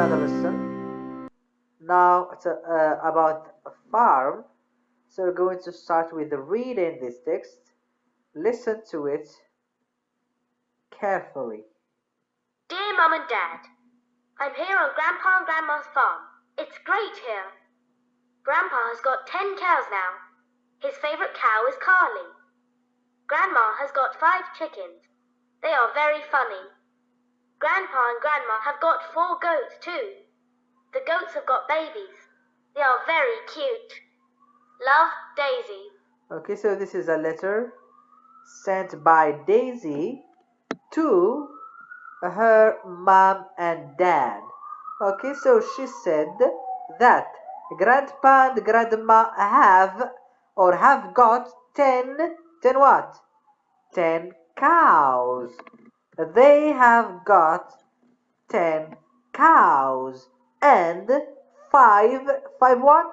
another lesson. Now it's about a farm. So we're going to start with reading this text. Listen to it carefully. Dear Mum and Dad, I'm here on Grandpa and Grandma's farm. It's great here. Grandpa has got 10 cows now. His favourite cow is Carly. Grandma has got 5 chickens. They are very funny. Grandpa and Grandma have got 4 goats too. The goats have got babies. They are very cute. Love, Daisy. Okay, so this is a letter sent by Daisy to her mom and dad. Okay, so she said that grandpa and grandma have got 10 what? 10 cows. They have got 10 cows and 5 what?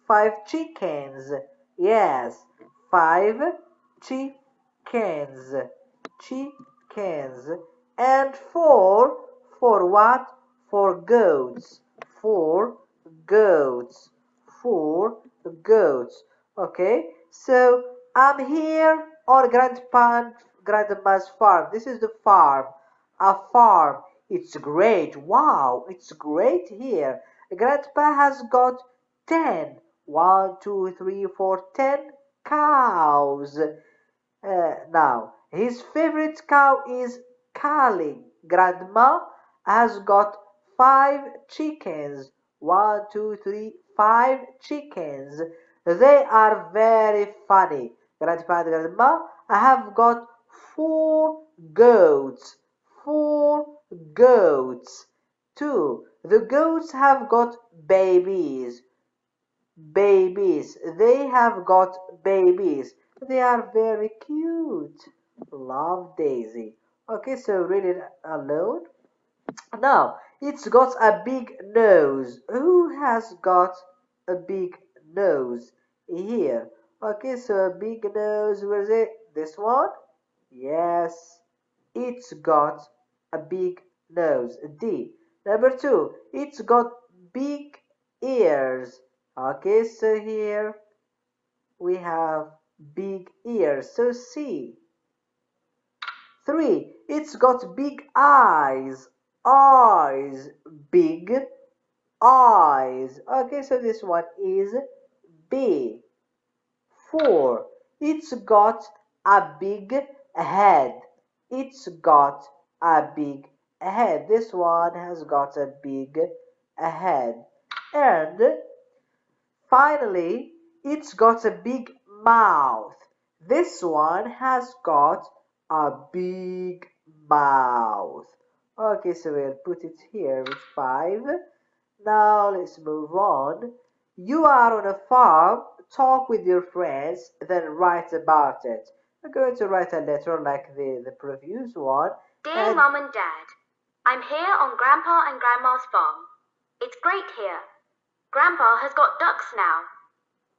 5 chickens. Yes, 5 chickens. Chickens. And 4 what? 4 goats. 4 goats. 4 goats. Okay, so I'm here on Grandpa and Grandma's farm. This is the farm. A farm. It's great. Wow, it's great here. Grandpa has got 10. 1, 2, 3, 4, 10 cows. Now, his favorite cow is Carly. Grandma has got 5 chickens. 1, 2, 3, 5 chickens. They are very funny. Grandpa and Grandma have got 4 goats. 4 goats. 2. The goats have got babies. Babies. They have got babies. They are very cute. Love, Daisy. Okay, so read it alone. Now, it's got a big nose. Who has got a big nose? Here. Okay, so a big nose. Where is it? This one? Yes. It's got a big nose. D. Number 2. It's got big ears. Okay, so here we have big ears. So C. 3. It's got big eyes. Eyes. Big eyes. Okay, so this one is B. 4. It's got a big head. It's got a big head. This one has got a big head. And finally, it's got a big mouth. This one has got a big mouth. Okay, so we'll put it here with 5. Now let's move on. You are on a farm. Talk with your friends, then write about it. I'm going to write a letter like the previous one. Dear Mum and Dad, I'm here on Grandpa and Grandma's farm. It's great here. Grandpa has got ducks now.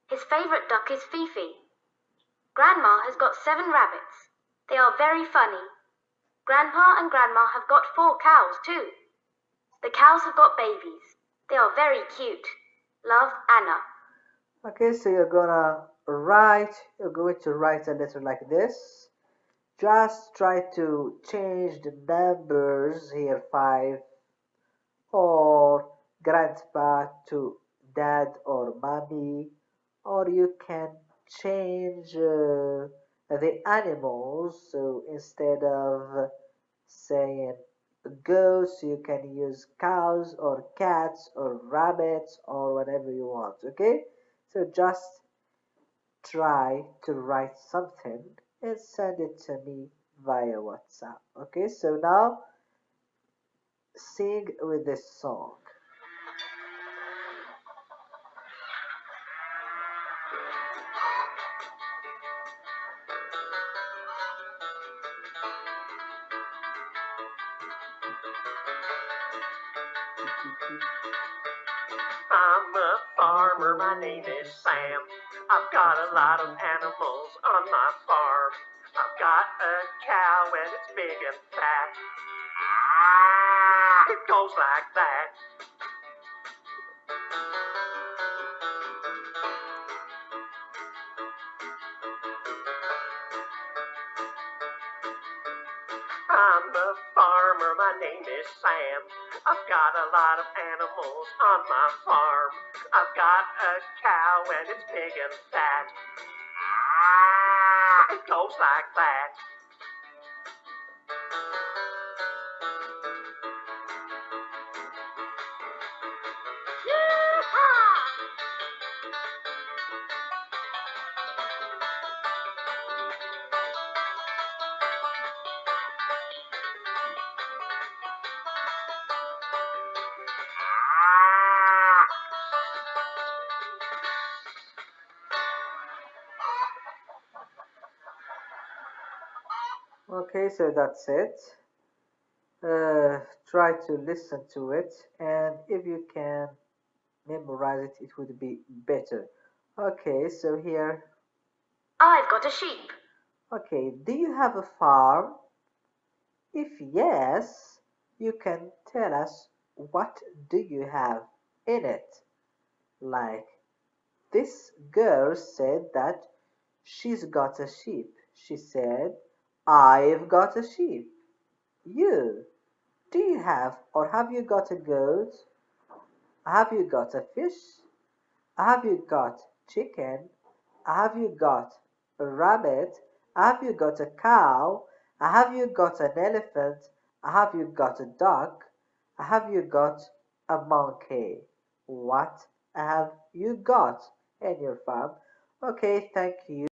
His favourite duck is Fifi. Grandma has got 7 rabbits. They are very funny. Grandpa and Grandma have got 4 cows too. The cows have got babies. They are very cute. Love, Anna. Okay, so you're going to write a letter like this. Just try to change the numbers here, 5, or grandpa to dad or mommy, or you can change the animals. So instead of saying goats, you can use cows or cats or rabbits or whatever you want. Okay, so just try to write something and send it to me via WhatsApp. Okay, so now sing with this song. I'm a farmer, my name is Sam. I've got a lot of animals on my farm. I've got a cow and it's big and fat. It goes like that. I'm the farmer, my name is Sam. I've got a lot of animals on my farm. I've got a cow and it's big and fat. It goes like that. Okay, so that's it. Try to listen to it, and if you can memorize it, it would be better. Okay, so here. I've got a sheep. Okay, do you have a farm? If yes, you can tell us what do you have in it. Like this girl said that she's got a sheep. She said, I've got a sheep. You, do you have or have you got a goat? Have you got a fish? Have you got chicken? Have you got a rabbit? Have you got a cow? Have you got an elephant? Have you got a duck? Have you got a monkey? What have you got in your farm? Okay, thank you.